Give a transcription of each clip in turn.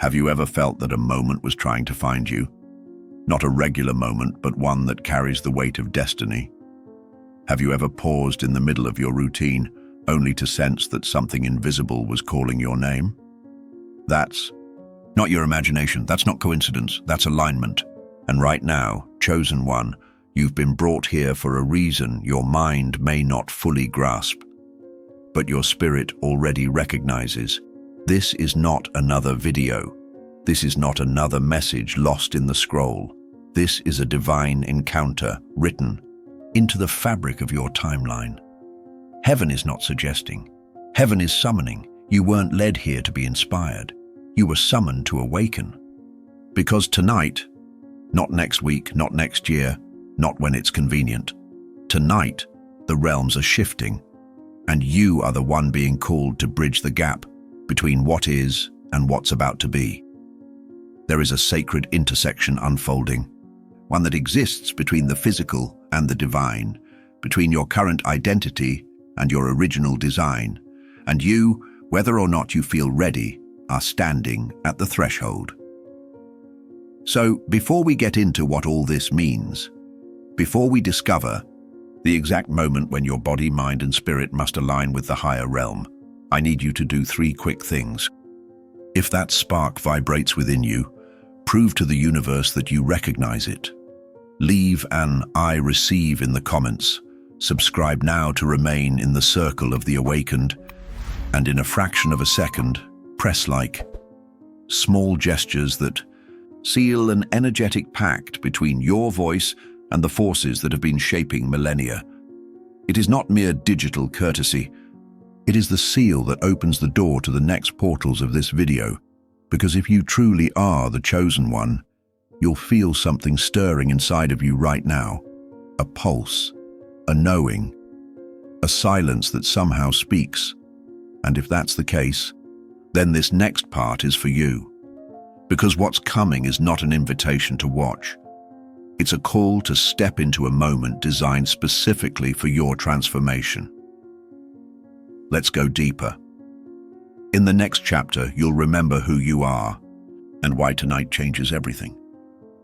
Have you ever felt that a moment was trying to find you? Not a regular moment, but one that carries the weight of destiny. Have you ever paused in the middle of your routine, only to sense that something invisible was calling your name? That's not your imagination, that's not coincidence, that's alignment. And right now, chosen one, you've been brought here for a reason your mind may not fully grasp. But your spirit already recognizes. This is not another video. This is not another message lost in the scroll. This is a divine encounter written into the fabric of your timeline. Heaven is not suggesting. Heaven is summoning. You weren't led here to be inspired. You were summoned to awaken. Because tonight, not next week, not next year, not when it's convenient, tonight, the realms are shifting, and you are the one being called to bridge the gap between what is and what's about to be. There is a sacred intersection unfolding, one that exists between the physical and the divine, between your current identity and your original design, and you, whether or not you feel ready, are standing at the threshold. So, before we get into what all this means, before we discover the exact moment when your body, mind, and spirit must align with the higher realm, I need you to do 3 quick things. If that spark vibrates within you, prove to the universe that you recognize it. Leave an "I receive" in the comments. Subscribe now to remain in the circle of the awakened, and in a fraction of a second, press like. Small gestures that seal an energetic pact between your voice and the forces that have been shaping millennia. It is not mere digital courtesy. It is the seal that opens the door to the next portals of this video, because if you truly are the chosen one, you'll feel something stirring inside of you right now. A pulse, a knowing, a silence that somehow speaks. And if that's the case, then this next part is for you. Because what's coming is not an invitation to watch. It's a call to step into a moment designed specifically for your transformation. Let's go deeper. In the next chapter, you'll remember who you are and why tonight changes everything.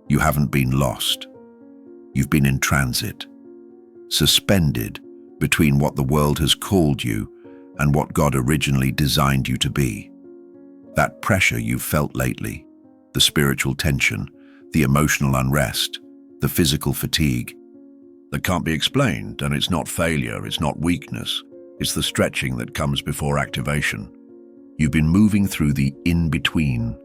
You haven't been lost. You've been in transit, suspended between what the world has called you and what God originally designed you to be. That pressure you've felt lately, the spiritual tension, the emotional unrest, the physical fatigue, that can't be explained, and it's not failure, it's not weakness, it's the stretching that comes before activation. You've been moving through the in-between,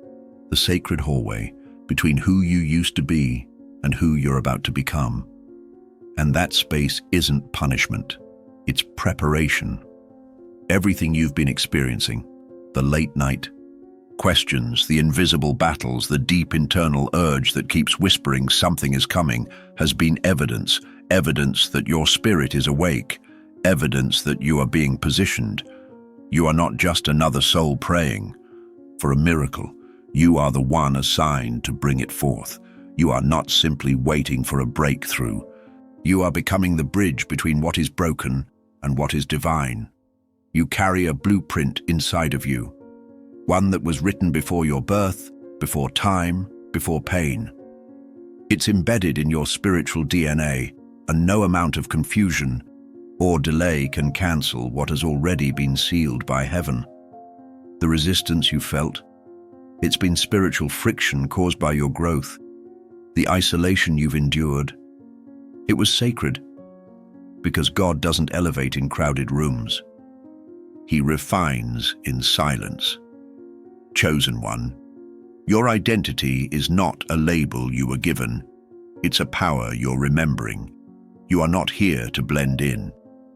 the sacred hallway between who you used to be and who you're about to become. And that space isn't punishment, it's preparation. Everything you've been experiencing, the late night questions, the invisible battles, the deep internal urge that keeps whispering something is coming, has been evidence that your spirit is awake, evidence that you are being positioned. You are not just another soul praying for a miracle. You are the one assigned to bring it forth. You are not simply waiting for a breakthrough. You are becoming the bridge between what is broken and what is divine. You carry a blueprint inside of you, one that was written before your birth, before time, before pain. It's embedded in your spiritual DNA, and no amount of confusion or delay can cancel what has already been sealed by heaven. The resistance you felt, it's been spiritual friction caused by your growth. The isolation you've endured, it was sacred, because God doesn't elevate in crowded rooms. He refines in silence. Chosen one, your identity is not a label you were given. It's a power you're remembering. You are not here to blend in.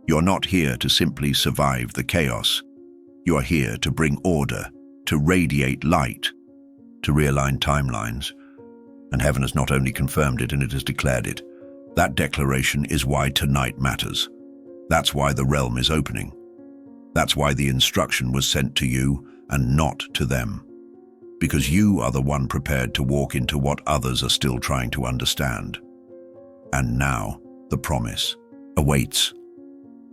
You're not here to simply survive the chaos. You are here to bring order, to radiate light, to realign timelines. And heaven has not only confirmed it, and it has declared it. That declaration is why tonight matters. That's why the realm is opening. That's why the instruction was sent to you and not to them. Because you are the one prepared to walk into what others are still trying to understand. And now, the promise awaits.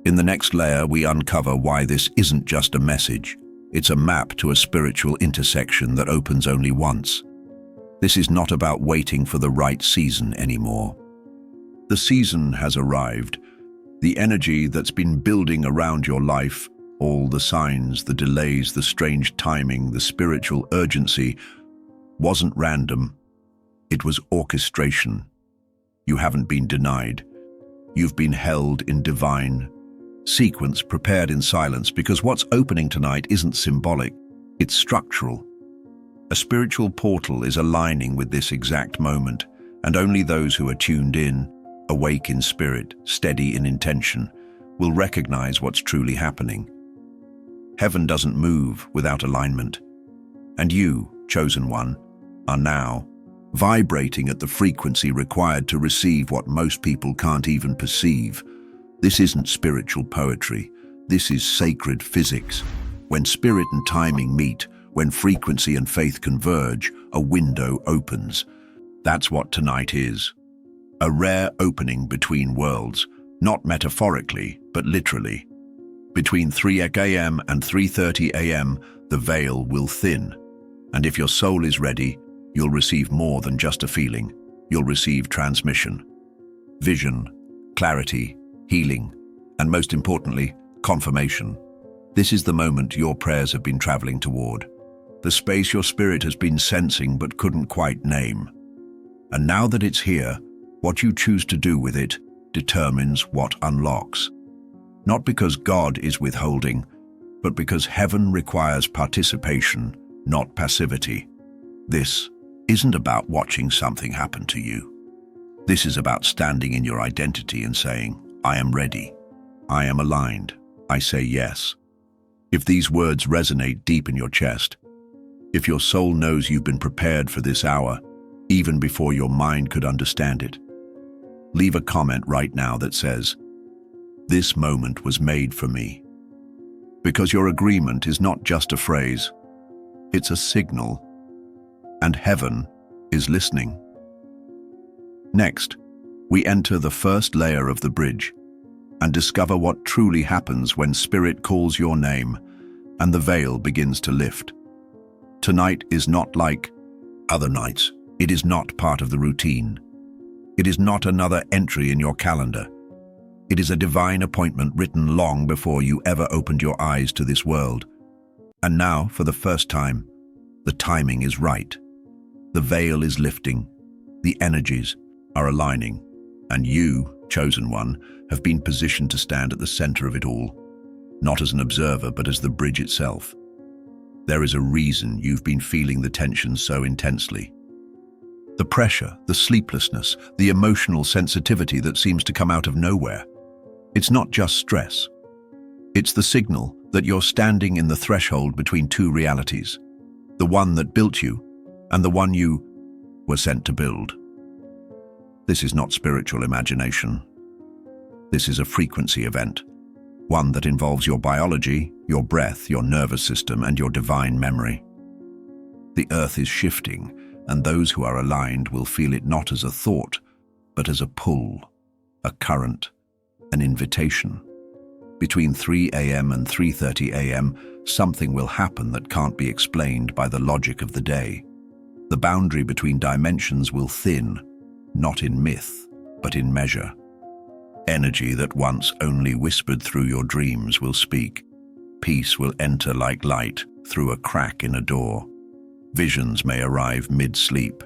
In the next layer, we uncover why this isn't just a message. It's a map to a spiritual intersection that opens only once. This is not about waiting for the right season anymore. The season has arrived. The energy that's been building around your life, all the signs, the delays, the strange timing, the spiritual urgency, wasn't random. It was orchestration. You haven't been denied. You've been held in divine sequence, prepared in silence, because what's opening tonight isn't symbolic, it's structural. A spiritual portal is aligning with this exact moment, and only those who are tuned in, awake in spirit, steady in intention, will recognize what's truly happening. Heaven doesn't move without alignment, and you, chosen one, are now vibrating at the frequency required to receive what most people can't even perceive. This isn't spiritual poetry. This is sacred physics. When spirit and timing meet, when frequency and faith converge, a window opens. That's what tonight is. A rare opening between worlds, not metaphorically, but literally. Between 3 a.m. and 3:30 a.m., the veil will thin. And if your soul is ready, you'll receive more than just a feeling. You'll receive transmission, vision, clarity, healing, and most importantly, confirmation. This is the moment your prayers have been traveling toward, the space your spirit has been sensing but couldn't quite name. And now that it's here, what you choose to do with it determines what unlocks. Not because God is withholding, but because heaven requires participation, not passivity. This isn't about watching something happen to you. This is about standing in your identity and saying, I am ready. I am aligned. I say yes. If these words resonate deep in your chest, if your soul knows you've been prepared for this hour, even before your mind could understand it, leave a comment right now that says, this moment was made for me. Because your agreement is not just a phrase, it's a signal, and heaven is listening. Next, we enter the first layer of the bridge and discover what truly happens when spirit calls your name and the veil begins to lift. Tonight is not like other nights. It is not part of the routine. It is not another entry in your calendar. It is a divine appointment written long before you ever opened your eyes to this world. And now, for the first time, the timing is right. The veil is lifting. The energies are aligning. And you, chosen one, have been positioned to stand at the center of it all, not as an observer, but as the bridge itself. There is a reason you've been feeling the tension so intensely. The pressure, the sleeplessness, the emotional sensitivity that seems to come out of nowhere. It's not just stress. It's the signal that you're standing in the threshold between two realities, the one that built you and the one you were sent to build. This is not spiritual imagination. This is a frequency event, one that involves your biology, your breath, your nervous system, and your divine memory. The earth is shifting, and those who are aligned will feel it not as a thought, but as a pull, a current, an invitation. Between 3 a.m. and 3:30 a.m., something will happen that can't be explained by the logic of the day. The boundary between dimensions will thin, not in myth, but in measure. Energy that once only whispered through your dreams will speak. Peace will enter like light through a crack in a door. Visions may arrive mid-sleep.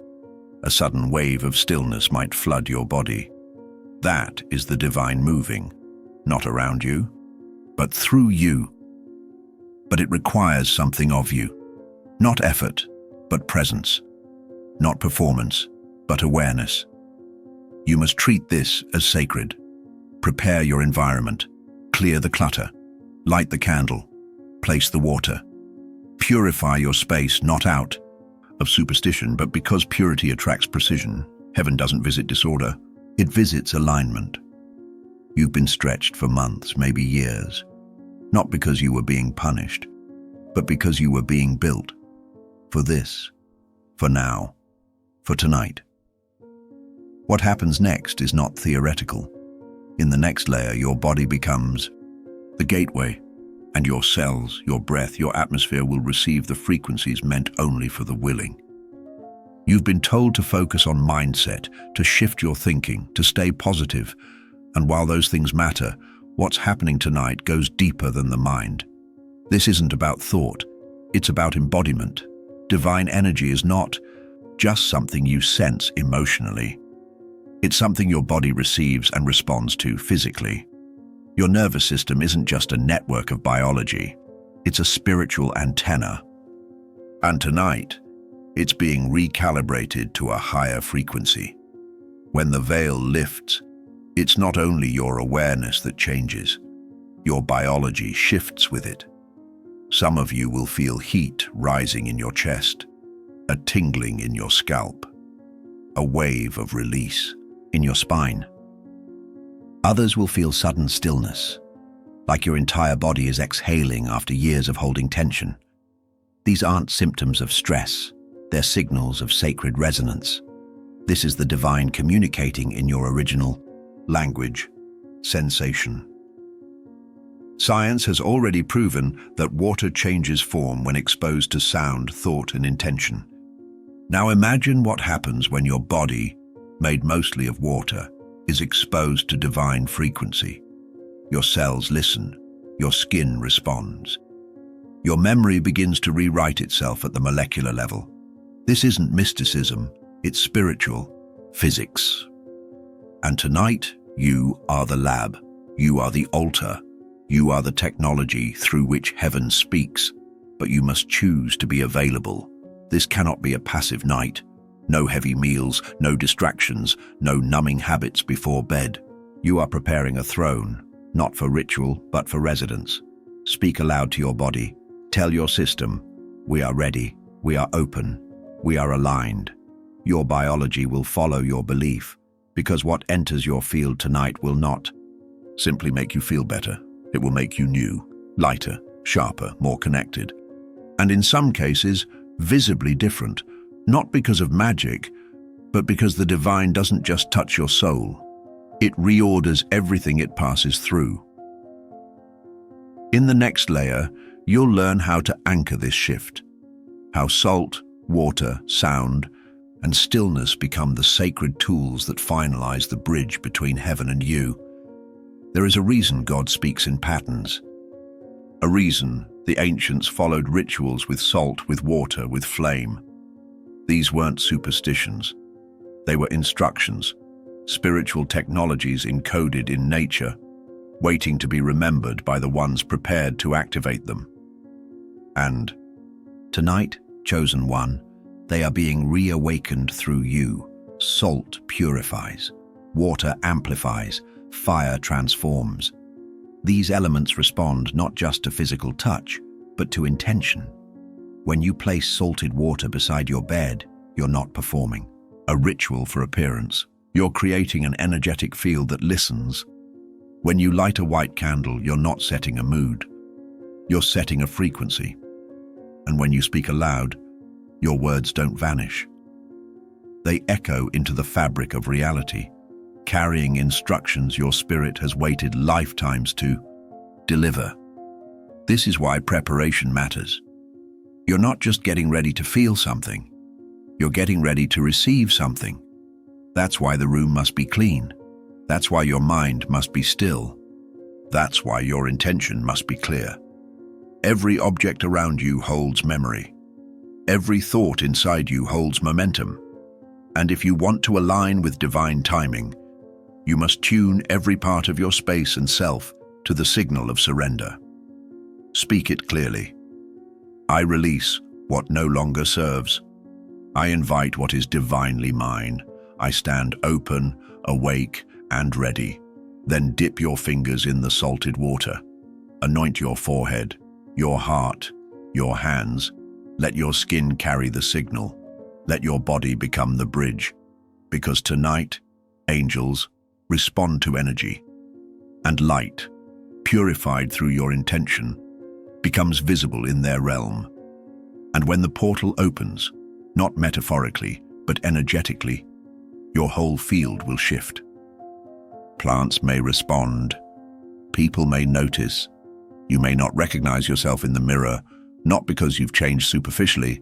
A sudden wave of stillness might flood your body. That is the divine moving, not around you, but through you. But it requires something of you. Not effort, but presence. Not performance, but awareness. You must treat this as sacred. Prepare your environment. Clear the clutter. Light the candle. Place the water. Purify your space, not out of superstition, but because purity attracts precision. Heaven doesn't visit disorder. It visits alignment. You've been stretched for months, maybe years, not because you were being punished, but because you were being built. For this, for now, for tonight. What happens next is not theoretical. In the next layer, your body becomes the gateway, And your cells, your breath, your atmosphere will receive the frequencies meant only for the willing. You've been told to focus on mindset, to shift your thinking, to stay positive. And while those things matter, what's happening tonight goes deeper than the mind. This isn't about thought, it's about embodiment. Divine energy is not just something you sense emotionally. It's something your body receives and responds to physically. Your nervous system isn't just a network of biology, it's a spiritual antenna. And tonight, it's being recalibrated to a higher frequency. When the veil lifts, it's not only your awareness that changes, your biology shifts with it. Some of you will feel heat rising in your chest, a tingling in your scalp, a wave of release in your spine. Others will feel sudden stillness, like your entire body is exhaling after years of holding tension. These aren't symptoms of stress, they're signals of sacred resonance. This is the divine communicating in your original language, sensation. Science has already proven that water changes form when exposed to sound, thought, and intention. Now imagine what happens when your body, made mostly of water, is exposed to divine frequency. Your cells listen, your skin responds. Your memory begins to rewrite itself at the molecular level. This isn't mysticism, it's spiritual physics. And tonight, you are the lab, you are the altar, you are the technology through which heaven speaks, but you must choose to be available. This cannot be a passive night. No heavy meals, no distractions, no numbing habits before bed. You are preparing a throne, not for ritual, but for residence. Speak aloud to your body. Tell your system, we are ready, we are open, we are aligned. Your biology will follow your belief, because what enters your field tonight will not simply make you feel better. It will make you new, lighter, sharper, more connected. And in some cases, visibly different. Not because of magic, but because the divine doesn't just touch your soul. It reorders everything it passes through. In the next layer, you'll learn how to anchor this shift. How salt, water, sound, and stillness become the sacred tools that finalize the bridge between heaven and you. There is a reason God speaks in patterns. A reason the ancients followed rituals with salt, with water, with flame. These weren't superstitions. They were instructions, spiritual technologies encoded in nature, waiting to be remembered by the ones prepared to activate them. And tonight, chosen one, they are being reawakened through you. Salt purifies, water amplifies, fire transforms. These elements respond not just to physical touch, but to intention. When you place salted water beside your bed, you're not performing a ritual for appearance. You're creating an energetic field that listens. When you light a white candle, you're not setting a mood. You're setting a frequency. And when you speak aloud, your words don't vanish. They echo into the fabric of reality, carrying instructions your spirit has waited lifetimes to deliver. This is why preparation matters. You're not just getting ready to feel something, you're getting ready to receive something. That's why the room must be clean. That's why your mind must be still. That's why your intention must be clear. Every object around you holds memory. Every thought inside you holds momentum. And if you want to align with divine timing, you must tune every part of your space and self to the signal of surrender. Speak it clearly. I release what no longer serves. I invite what is divinely mine. I stand open, awake, and ready. Then dip your fingers in the salted water. Anoint your forehead, your heart, your hands. Let your skin carry the signal. Let your body become the bridge. Because tonight, angels respond to energy. And light, purified through your intention, becomes visible in their realm. And when the portal opens, not metaphorically, but energetically, your whole field will shift. Plants may respond, people may notice, You may not recognize yourself in the mirror, not because you've changed superficially,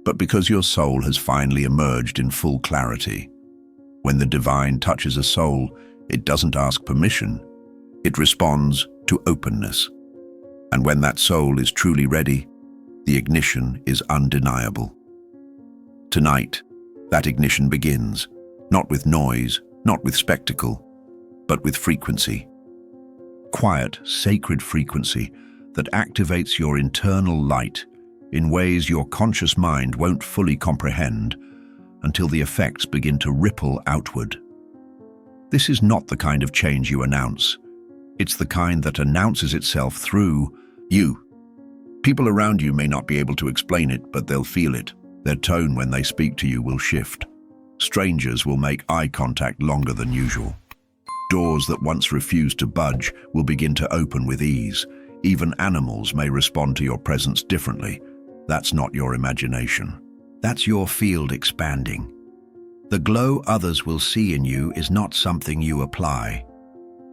but because your soul has finally emerged in full clarity. When the divine touches a soul, it doesn't ask permission. It responds to openness. And when that soul is truly ready, the ignition is undeniable. Tonight, that ignition begins, not with noise, not with spectacle, but with frequency. Quiet, sacred frequency that activates your internal light in ways your conscious mind won't fully comprehend until the effects begin to ripple outward. This is not the kind of change you announce. It's the kind that announces itself through you. People around you may not be able to explain it, but they'll feel it. Their tone when they speak to you will shift. Strangers will make eye contact longer than usual. Doors that once refused to budge will begin to open with ease. Even animals may respond to your presence differently. That's not your imagination. That's your field expanding. The glow others will see in you is not something you apply.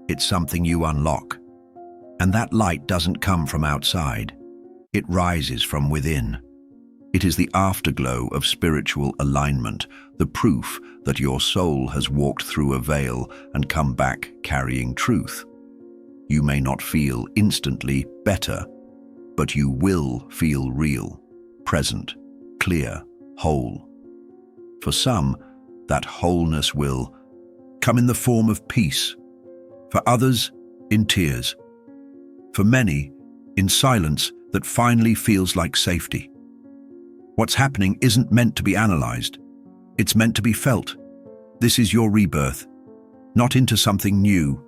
It's something you unlock. And that light doesn't come from outside. It rises from within. It is the afterglow of spiritual alignment, the proof that your soul has walked through a veil and come back carrying truth. You may not feel instantly better, but you will feel real, present, clear, whole. For some, that wholeness will come in the form of peace. For others, in tears. For many, in silence that finally feels like safety. What's happening isn't meant to be analyzed. It's meant to be felt. This is your rebirth, not into something new,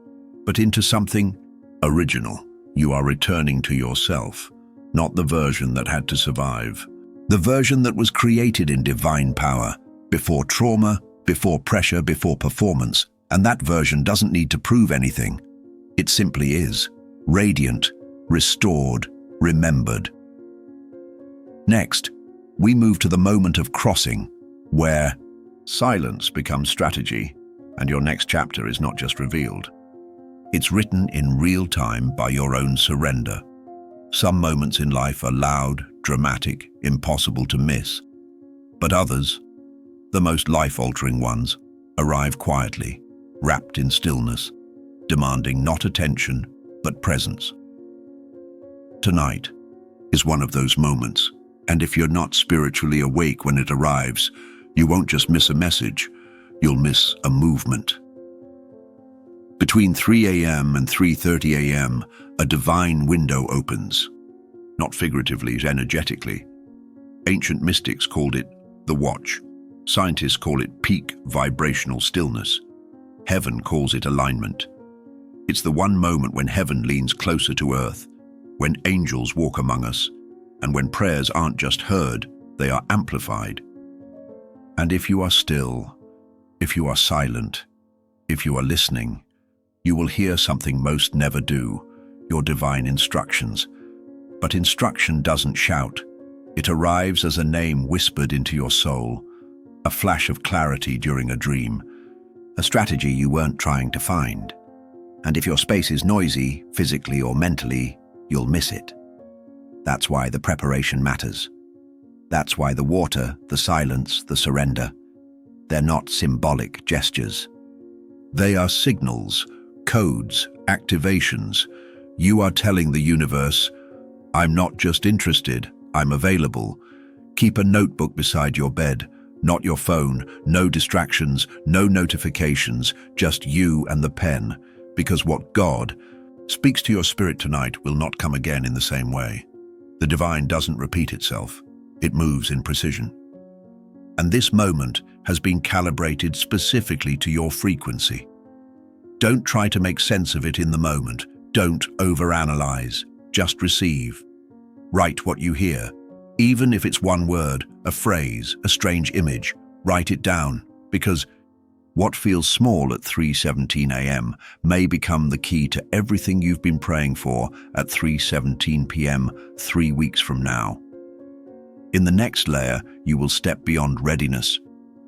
but into something original. You are returning to yourself, not the version that had to survive. The version that was created in divine power, before trauma, before pressure, before performance. And that version doesn't need to prove anything. It simply is. Radiant, restored, remembered. Next, we move to the moment of crossing, where silence becomes strategy, and your next chapter is not just revealed. It's written in real time by your own surrender. Some moments in life are loud, dramatic, impossible to miss. But others, the most life-altering ones, arrive quietly, wrapped in stillness, demanding not attention, but presence. Tonight is one of those moments, and if you're not spiritually awake when it arrives, you won't just miss a message, you'll miss a movement. Between 3 a.m. and 3:30 a.m., a divine window opens. Not figuratively, energetically. Ancient mystics called it the watch. Scientists call it peak vibrational stillness. Heaven calls it alignment. It's the one moment when heaven leans closer to earth, when angels walk among us, and when prayers aren't just heard, they are amplified. And if you are still, if you are silent, if you are listening, you will hear something most never do, your divine instructions. But instruction doesn't shout. It arrives as a name whispered into your soul, a flash of clarity during a dream, a strategy you weren't trying to find. And if your space is noisy, physically or mentally, you'll miss it. That's why the preparation matters. That's why the water, the silence, the surrender, they're not symbolic gestures. They are signals, codes, activations. You are telling the universe, I'm not just interested, I'm available. Keep a notebook beside your bed, not your phone, no distractions, no notifications, just you and the pen, because what God speaks to your spirit tonight will not come again in the same way. The divine doesn't repeat itself, it moves in precision. And this moment has been calibrated specifically to your frequency. Don't try to make sense of it in the moment. Don't overanalyze, just receive. Write what you hear. Even if it's one word, a phrase, a strange image, write it down, because what feels small at 3:17 a.m. may become the key to everything you've been praying for at 3:17 p.m. 3 weeks from now. In the next layer, you will step beyond readiness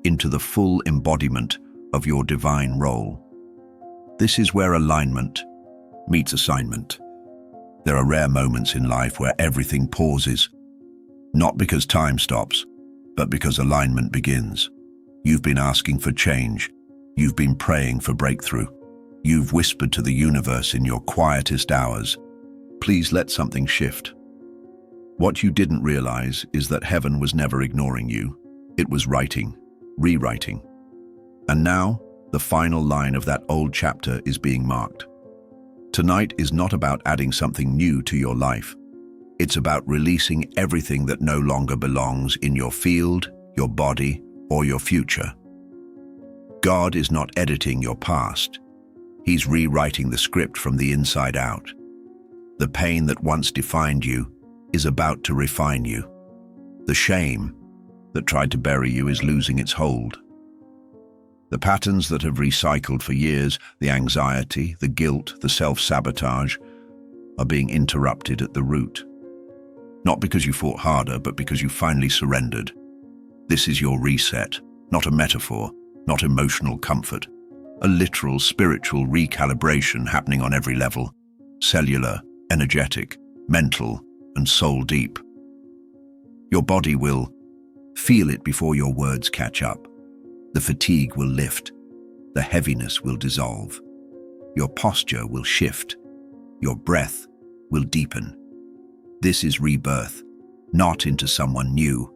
into the full embodiment of your divine role. This is where alignment meets assignment. There are rare moments in life where everything pauses, not because time stops, but because alignment begins. You've been asking for change. You've been praying for breakthrough. You've whispered to the universe in your quietest hours, "Please let something shift." What you didn't realize is that heaven was never ignoring you. It was writing, rewriting. And now, the final line of that old chapter is being marked. Tonight is not about adding something new to your life. It's about releasing everything that no longer belongs in your field, your body, or your future. God is not editing your past. He's rewriting the script from the inside out. The pain that once defined you is about to refine you. The shame that tried to bury you is losing its hold. The patterns that have recycled for years, the anxiety, the guilt, the self-sabotage, are being interrupted at the root. Not because you fought harder, but because you finally surrendered. This is your reset, not a metaphor, not emotional comfort. A literal spiritual recalibration happening on every level: cellular, energetic, mental, and soul deep. Your body will feel it before your words catch up. The fatigue will lift. The heaviness will dissolve. Your posture will shift. Your breath will deepen. This is rebirth, not into someone new,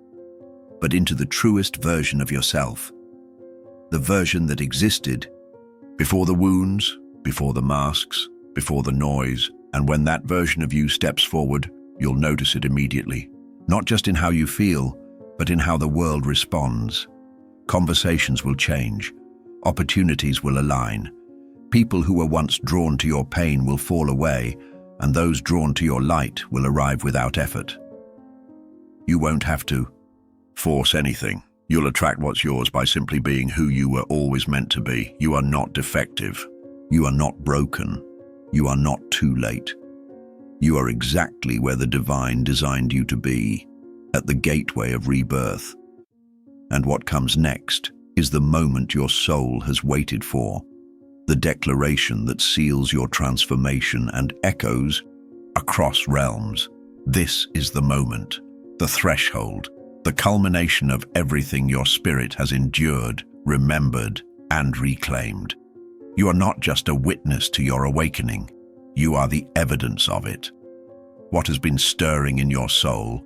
but into the truest version of yourself. The version that existed before the wounds, before the masks, before the noise. And when that version of you steps forward, you'll notice it immediately. Not just in how you feel, but in how the world responds. Conversations will change. Opportunities will align. People who were once drawn to your pain will fall away, and those drawn to your light will arrive without effort. You won't have to force anything. You'll attract what's yours by simply being who you were always meant to be. You are not defective. You are not broken. You are not too late. You are exactly where the divine designed you to be, at the gateway of rebirth. And what comes next is the moment your soul has waited for, the declaration that seals your transformation and echoes across realms. This is the moment, the threshold, the culmination of everything your spirit has endured, remembered, and reclaimed. You are not just a witness to your awakening. You are the evidence of it. What has been stirring in your soul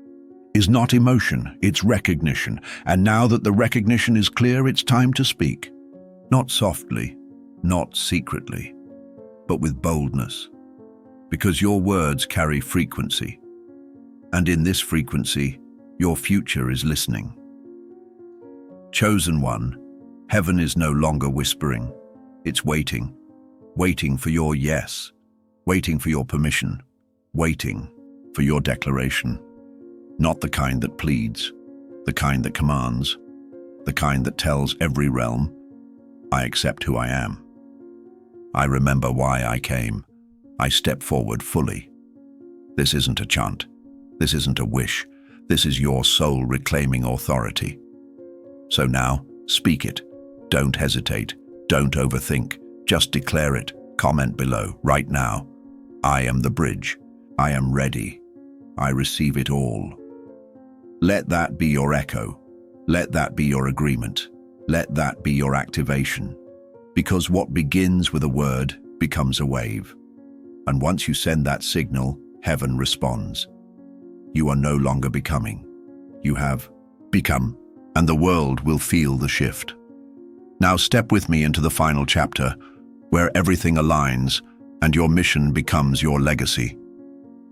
is not emotion, it's recognition. And now that the recognition is clear, it's time to speak. Not softly, not secretly, but with boldness. Because your words carry frequency. And in this frequency, your future is listening. Chosen one, heaven is no longer whispering. It's waiting. Waiting for your yes. Waiting for your permission. Waiting for your declaration. Not the kind that pleads, the kind that commands, the kind that tells every realm, I accept who I am. I remember why I came. I step forward fully. This isn't a chant. This isn't a wish. This is your soul reclaiming authority. So now, speak it. Don't hesitate. Don't overthink. Just declare it. Comment below, right now. I am the bridge. I am ready. I receive it all. Let that be your echo. Let that be your agreement. Let that be your activation. Because what begins with a word becomes a wave. And once you send that signal, heaven responds. You are no longer becoming. You have become, and the world will feel the shift. Now step with me into the final chapter, where everything aligns and your mission becomes your legacy.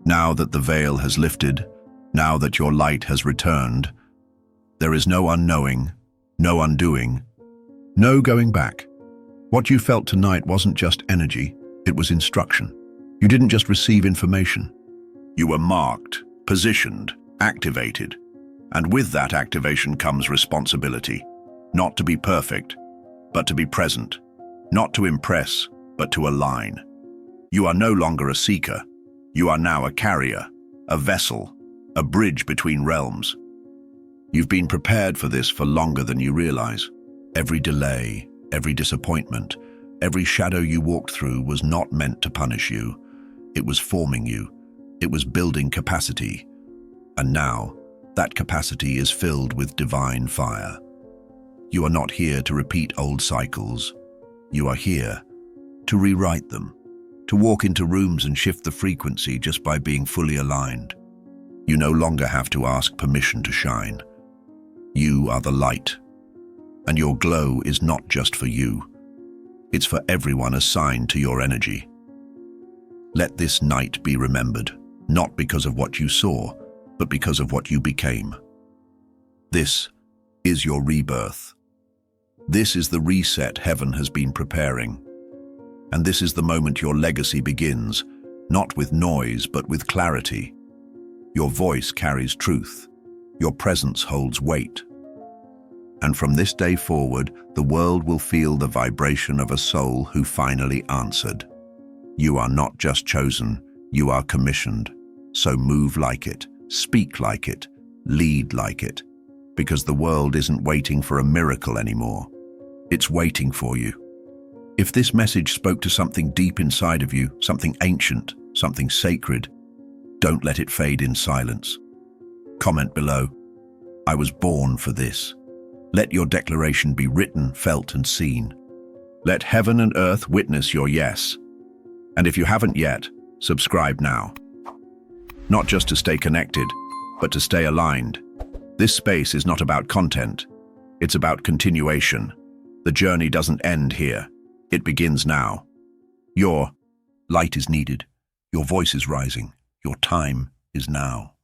Now that the veil has lifted, now that your light has returned, there is no unknowing, no undoing, no going back. What you felt tonight wasn't just energy, it was instruction. You didn't just receive information. You were marked, positioned, activated. And with that activation comes responsibility. Not to be perfect, but to be present. Not to impress, but to align. You are no longer a seeker. You are now a carrier, a vessel, a bridge between realms. You've been prepared for this for longer than you realize. Every delay, every disappointment, every shadow you walked through was not meant to punish you. It was forming you, It was building capacity, and now that capacity is filled with divine fire. You are not here to repeat old cycles. You are here to rewrite them, to walk into rooms and shift the frequency just by being fully aligned. You no longer have to ask permission to shine. You are the light, and your glow is not just for you. It's for everyone assigned to your energy. Let this night be remembered, not because of what you saw, but because of what you became. This is your rebirth. This is the reset heaven has been preparing. And this is the moment your legacy begins, not with noise, but with clarity. Your voice carries truth. Your presence holds weight. And from this day forward, the world will feel the vibration of a soul who finally answered. You are not just chosen, you are commissioned. So move like it, speak like it, lead like it, because the world isn't waiting for a miracle anymore. It's waiting for you. If this message spoke to something deep inside of you, something ancient, something sacred, don't let it fade in silence. Comment below, I was born for this. Let your declaration be written, felt, and seen. Let heaven and earth witness your yes. And if you haven't yet, subscribe now. Not just to stay connected, but to stay aligned. This space is not about content. It's about continuation. The journey doesn't end here. It begins now. Your light is needed. Your voice is rising. Your time is now.